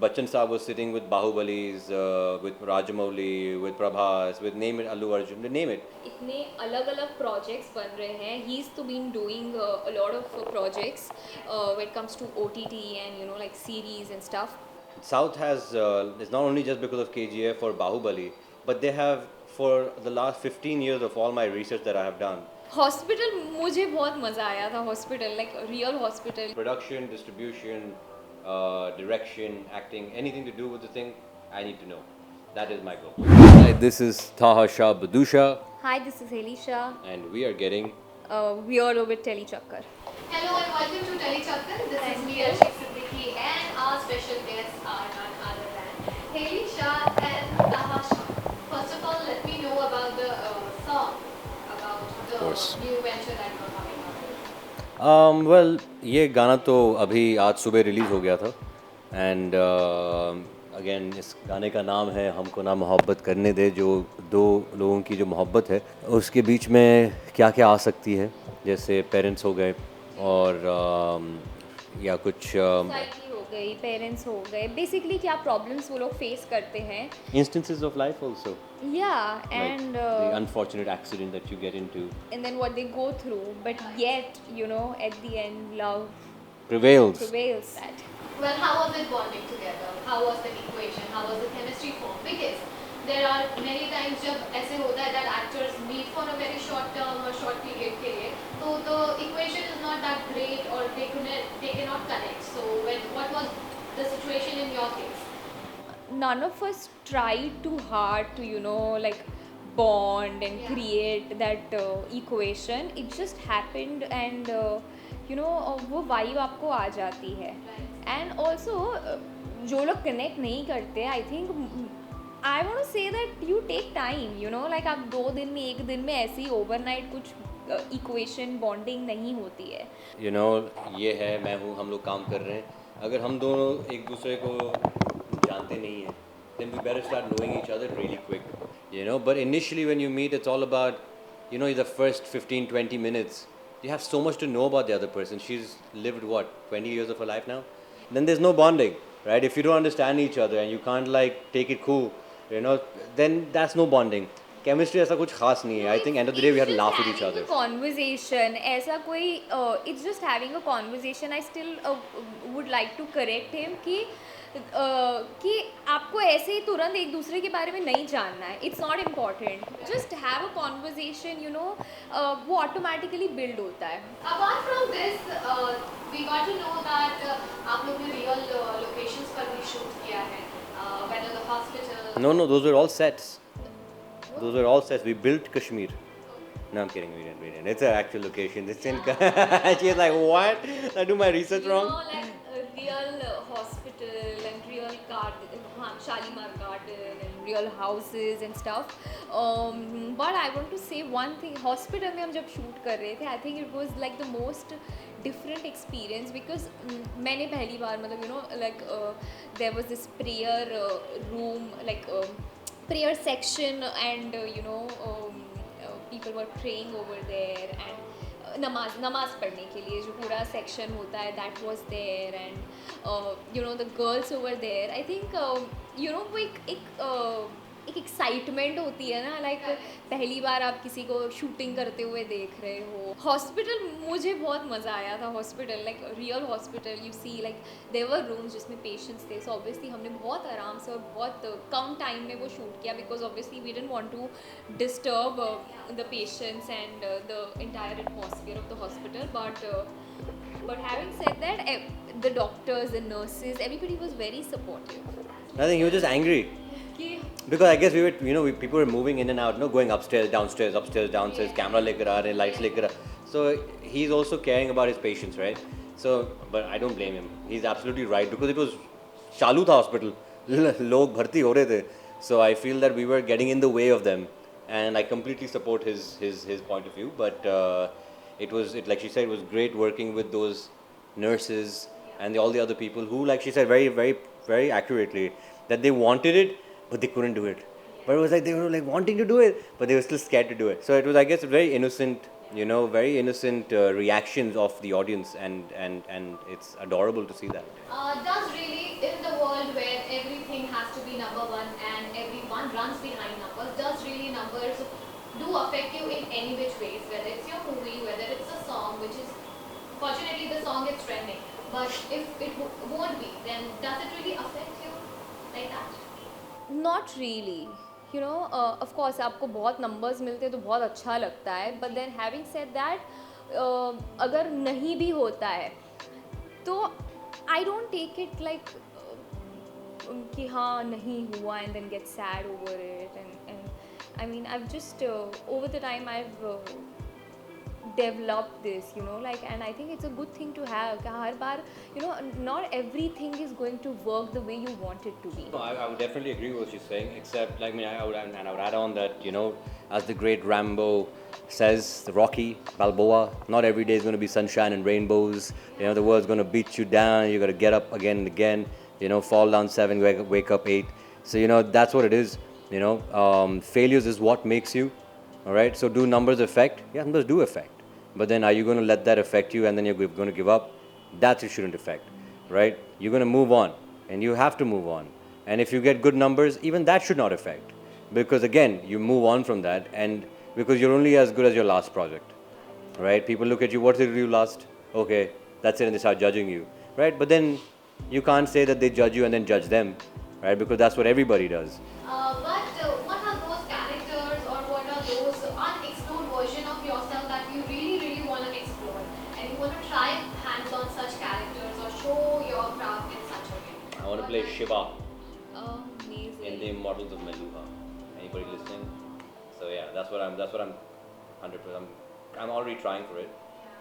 Bachchan Saab was sitting with Bahubalis, with Rajamouli, with Prabhas, with name it, Allu Arjun, name it. इतने अलग अलग projects बन रहे हैं. He's to been doing a lot of projects when it comes to OTT and like series and stuff. South has, it's not only just because of KGF or Bahubali, but they have, for the last 15 years of all my research that I have done. Hospital मुझे बहुत मज़ा आया था. Hospital, like a real hospital. Production, distribution, direction, acting, anything to do with the thing, I need to know. That is my goal. Hi, this is Taha Shah Badusha. Hi, this is Helly Taha. And we are getting Weirdo with Tellychakkar. Hello and welcome to Tellychakkar. This is me, Arshi, Siddique, and our special guests are none other than Helly Taha and Taha Shah. First of all, let me know about the song, about the new venture that you're coming up with. well, ये गाना तो अभी आज सुबह release हो गया था. And again इस गाने का नाम है हमको ना मोहब्बत करने दे. जो दो लोगों की जो मोहब्बत है उसके बीच में क्या क्या आ सकती है, जैसे पेरेंट्स हो गए और या कुछ सोसाइटी हो गई, पेरेंट्स हो गए, बेसिकली क्या प्रॉब्लम्स वो लोग फेस करते हैं. instances of life also, Yeah, and the unfortunate accident that you get into. and then what they go through, but yet at the end love Prevails. prevails. That Well, how was it bonding together? How was the equation? How was the chemistry formed? Because there are many times जब ऐसे होता है that actors meet for a very short term or short period के लिए, तो the equation is not that great or they cannot connect. So what was the situation in your case? none of us tried too hard to like bond and Yeah. create that equation. It just happened and वो vibe आपको आ जाती है. And also जो लोग connect नहीं करते, I think I want to say that you take time. Like आप 2 दिन में 1 दिन में ऐसी ओवरनाइट कुछ इक्वेशन बॉन्डिंग नहीं होती है. ये है, मैं हूँ, हम लोग काम कर रहे हैं. अगर हम दोनों एक दूसरे को जानते नहीं हैं, then we better start knowing each other really quick. But initially when you meet, it's all about, the first 15-20 minutes. You have so much to know about the other person. She's lived, 20 years of her life now? Then there's no bonding, right? If you don't understand each other and you can't take it cool, then that's no bonding. Chemistry ऐसा कुछ खास नहीं है. I think end of the day we had to laugh with each other. Conversation ऐसा कोई it's just having a conversation. I still would like to correct him कि आपको ऐसे ही तुरंत एक दूसरे के बारे में नहीं जानना है. It's not important. Just have a conversation. वो ऑटोमेटिकली बिल्ड होता है. Apart from this, we got to know that आप लोग ने real locations पर भी shoot किया है. Whether the hospital. No, those were all sets. Those were all sets. We built Kashmir. No, I'm kidding. We didn't. It's an actual location. It's in. She's like, what? Did I do my research wrong? Like real hospital and real garden, Shalimar garden and real houses and stuff. But I want to say one thing. Hospital में हम जब shoot कर रहे थे, I think it was like the most different experience because मैंने पहली बार मतलब like there was this prayer room, like prayer section, and people were praying over there, and नमाज पढ़ने के लिए जो पूरा सेक्शन होता है, that was there, and the girls over there. I think वो एक एक्साइटमेंट होती है ना, लाइक पहली बार आप किसी को शूटिंग करते हुए देख रहे हो. हॉस्पिटल मुझे बहुत मज़ा आया था. Hospital like real hospital, you see like there were rooms जिसमें पेशेंट्स थे. सो ऑब्वियसली हमने बहुत आराम से और बहुत कम टाइम में वो शूट किया because obviously we didn't want to disturb the patients and the entire atmosphere of the hospital. But having said that, the doctors, the nurses, everybody was very supportive. I think he was just angry. Because I guess people were moving in and out, going upstairs, downstairs, Yeah. camera लेकर आ रहे, lights लेकर So he's also caring about his patients, right? So, but I don't blame him. He's absolutely right because it was चालू था hospital, लोग भर्ती हो रहे थे. So I feel that we were getting in the way of them, and I completely support his point of view. But it was like she said, it was great working with those nurses and all the other people who, like she said, very, very, very accurately, that they wanted it, but they couldn't do it. But it was like they were like wanting to do it, but they were still scared to do it. So it was, I guess, very innocent, very innocent reactions of the audience, and it's adorable to see that. Does really, in the world where everything has to be number one and everyone runs behind numbers, does really numbers do affect you in any which ways, whether it's your movie, whether it's a song, which is fortunately the song is trending, but if it won't be, then does it really affect you like that? Not really. You know, of course आपको बहुत numbers मिलते हैं तो बहुत अच्छा लगता है, but then having said that, अगर नहीं भी होता है तो I don't take it like कि हाँ नहीं हुआ and then get sad over it, and I mean I've just over the time I've developed this, you know, like, and I think it's a good thing to have कि हर बार, you know, not everything is going to work the way you want it to be. No, I would definitely agree with what she's saying, except, like, I mean, I would add on that, you know, as the great Rambo says, the Rocky Balboa, not every day is going to be sunshine and rainbows. You know, the world's going to beat you down. You got to get up again and again. You know, fall down 7, wake up 8. So, you know, that's what it is. You know, failures is what makes you. All right. So, do numbers affect? Yeah, numbers do affect. But then, are you going to let that affect you and then you're going to give up? That it shouldn't affect, right? You're going to move on, and you have to move on. And if you get good numbers, even that should not affect, because again, you move on from that, and because you're only as good as your last project, right? People look at you, what did you last? Okay, that's it, and they start judging you, right? But then you can't say that they judge you and then judge them, right? Because that's what everybody does. But what are those characters or what are those unexplored version of yourself that you really, really want to explore and you want to try hands on such characters or show your craft in such a way? I want to play Shiva Amazing. in the Immortals of Meluha. Anybody listening? So yeah, that's what I'm 100%. I'm already trying for it,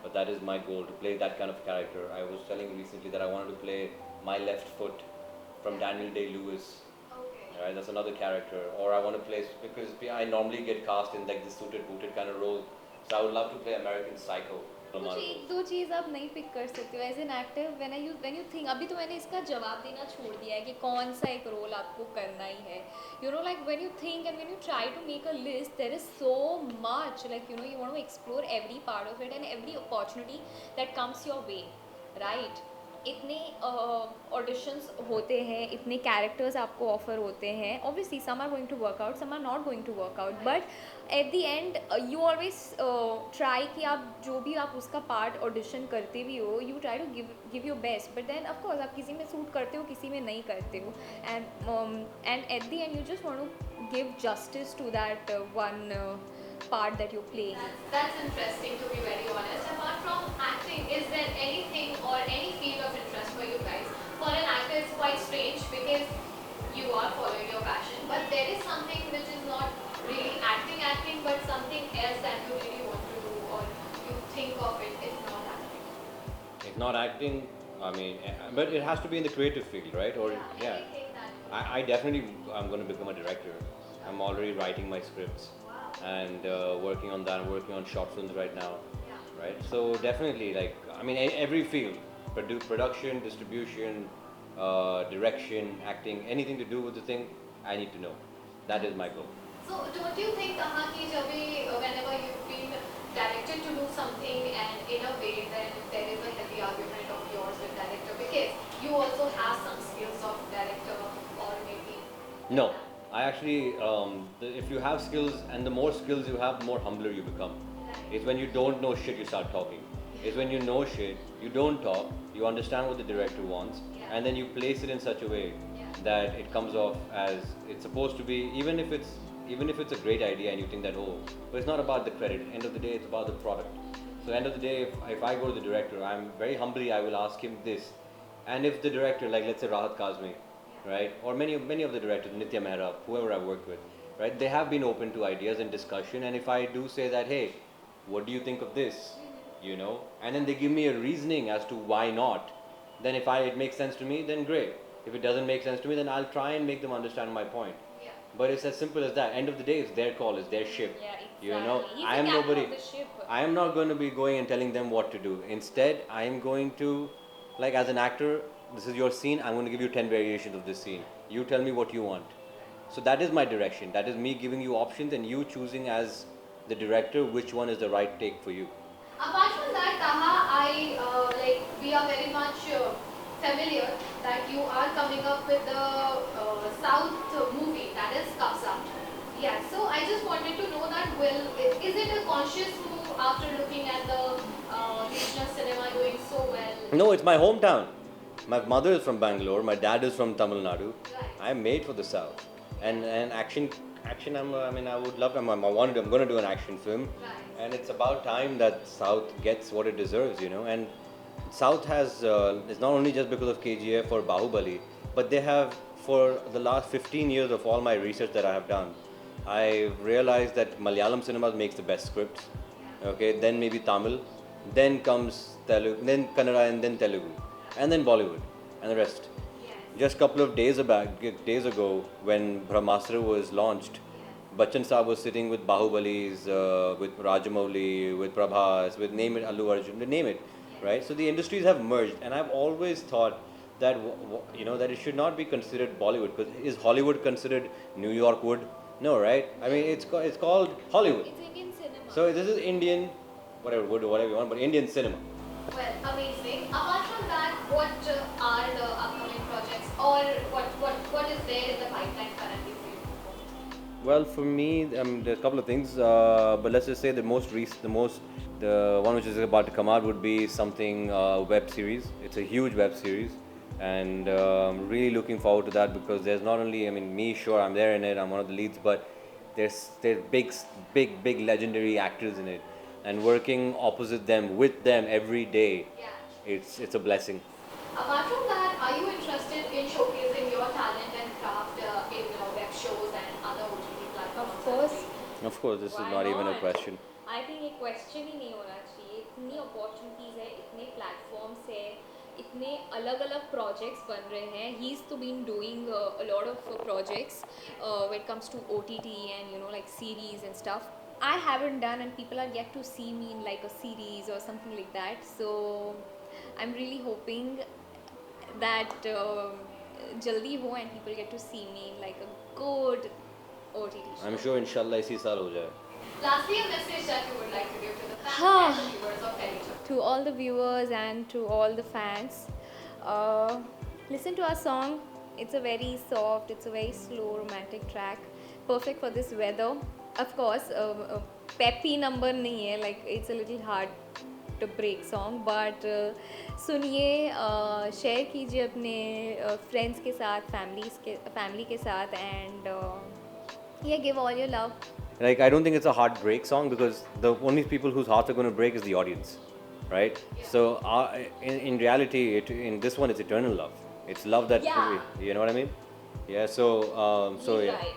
but that is my goal, to play that kind of character. I was telling recently that I wanted to play my left foot from Daniel Day-Lewis. Okay. Right, that's another character. Or I want to play, because I normally get cast in like this suited booted kind of role. So I would love to play American Psycho. कुछ एक दो चीज़ आप नहीं pick कर सकते हो as an actor when you think. अभी तो मैंने इसका जवाब देना छोड़ दिया है कि कौन सा एक रोल आपको करना ही है. You know, like when you think and when you try to make a list, there is so much, like, you know, you want to explore every part of it and every opportunity that comes your way, right? इतने auditions होते हैं, इतने characters आपको offer होते हैं. Obviously some are going to work out, some are not going to work out, but at the end you always try कि आप जो भी आप उसका पार्ट ऑडिशन करते भी हो, you try to give your best. But then of course आप किसी में सूट करते हो, किसी में नहीं करते हो, and at the end you just want to give justice to that one part that you're playing. That's interesting, to be very honest. Apart from acting, is there anything or any field of interest for you guys? For an actor, it's quite strange because you are following your passion, but there is something which is not really acting, but something else that you really want to do or you think of it is not acting. If not acting, I mean, but it has to be in the creative field, right? Or Anything that I definitely, I'm going to become a director. I'm already writing my scripts and working on that. I'm working on short films right now, right? So definitely, like, I mean, every field, production, distribution, direction, acting, anything to do with the thing, I need to know. That is my goal. So don't you think Taha ki jab bhi whenever you've been directed to do something and in a way then there is a healthy argument of yours with director because you also have some skills of director or maybe No, I actually, if you have skills and the more skills you have, the more humbler you become. It's when you don't know shit, you start talking. It's when you know shit, you don't talk, you understand what the director wants, and then you place it in such a way that it comes off as it's supposed to be, even if it's a great idea and you think that, oh, but it's not about the credit. End of the day, it's about the product. So end of the day, if I go to the director, I'm very humbly, I will ask him this. And if the director, like let's say Rahat Kazmi, right, or many of the directors, Nitya Mehra, whoever I've worked with, right, they have been open to ideas and discussion. And if I do say that, hey, what do you think of this, you know, and then they give me a reasoning as to why not, then if it makes sense to me, then great. If it doesn't make sense to me, then I'll try and make them understand my point. But it's as simple as that. End of the day, it's their call, it's their ship. Yeah, exactly. You know, He's I am the captain nobody. of the ship. I am not going to be going and telling them what to do. Instead, I am going to, like, as an actor, this is your scene, I'm going to give you 10 variations of this scene. You tell me what you want. So that is my direction. That is me giving you options and you choosing as the director which one is the right take for you. apart from that Taha, we are very much familiar that you are coming up with the South movie, that is Kabza. Yeah, so I just wanted to know that, is it a conscious move after looking at the regional cinema doing so well? No, it's my hometown. My mother is from Bangalore. My dad is from Tamil Nadu. Right. I'm made for the South, and action. I mean, I would love. I'm going to do an action film, Right. and it's about time that South gets what it deserves, you know. And South has it's not only just because of KGF or Bahubali, but they have, for the last 15 years of all my research that I have done, I realized that Malayalam cinema makes the best scripts. Okay, then maybe Tamil, then comes Telugu, then Kannada, and then Telugu, and then Bollywood, and the rest. Just a couple of days ago, when Brahmastra was launched, Bachchan Saab was sitting with Bahubalis, with Rajamouli, with Prabhas, with name it, Allu Arjun, name it, right? So the industries have merged, and I've always thought that that it should not be considered Bollywood, because is Hollywood considered New York wood? No, right? I mean, it's called Hollywood. It's Indian cinema. So this is Indian, whatever wood or whatever you want, but Indian cinema. Well, amazing. Apart from that, what are the upcoming projects, or what is there in the pipeline currently for you? Well, for me, there's a couple of things, but let's just say the one which is about to come out would be something web series. It's a huge web series, and really looking forward to that, because there's not only, I mean, me, sure, I'm there in it, I'm one of the leads, but there's big legendary actors in it, and working opposite them, with them every day, it's a blessing. Apart from that, are you interested in showcasing your talent and craft in web shows and other OTT platforms? Of course. Of course, this Why is not even a not? question. I think ये question ही नहीं होना चाहिए. इतनी opportunities है, इतने platforms है, इतने अलग-अलग projects बन रहे हैं. He's to been doing a lot of projects when it comes to OTT and like series and stuff. I haven't done, and people are yet to see me in like a series or something like that. So I'm really hoping that jaldi ho and people get to see me in like a good OTT show. I'm sure inshallah इसी साल हो जाए. Lastly, a message that you would like to give to the fans and the viewers of Tellychakkar. To all the viewers and to all the fans, listen to our song. It's a very soft, it's a very slow romantic track, perfect for this weather. Of course, peppy number nahi hai, like it's a little hard to break song, but सुनिए, share कीजिए अपने friends के साथ, family के साथ, and give all your love. Like, I don't think it's a heartbreak song, because the only people whose hearts are going to break is the audience, right? So in reality, in this one, it's eternal love. It's love that, you know what I mean? Yeah, so yeah. Right.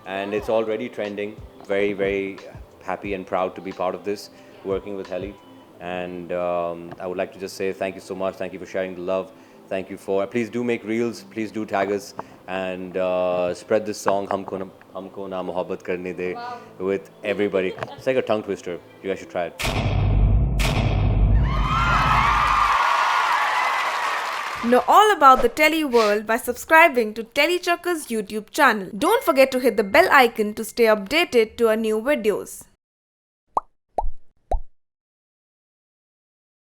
And it's already trending. Very, very happy and proud to be part of this, working with Helly. And I would like to just say thank you so much. Thank you for sharing the love. Thank you for, please do make reels, please do tag us, and spread this song, Humko Na Mohabbat Karne De, with everybody. It's like a tongue twister. You guys should try it. Know all about the Telly world by subscribing to Tellychakkar's YouTube channel. Don't forget to hit the bell icon to stay updated to our new videos.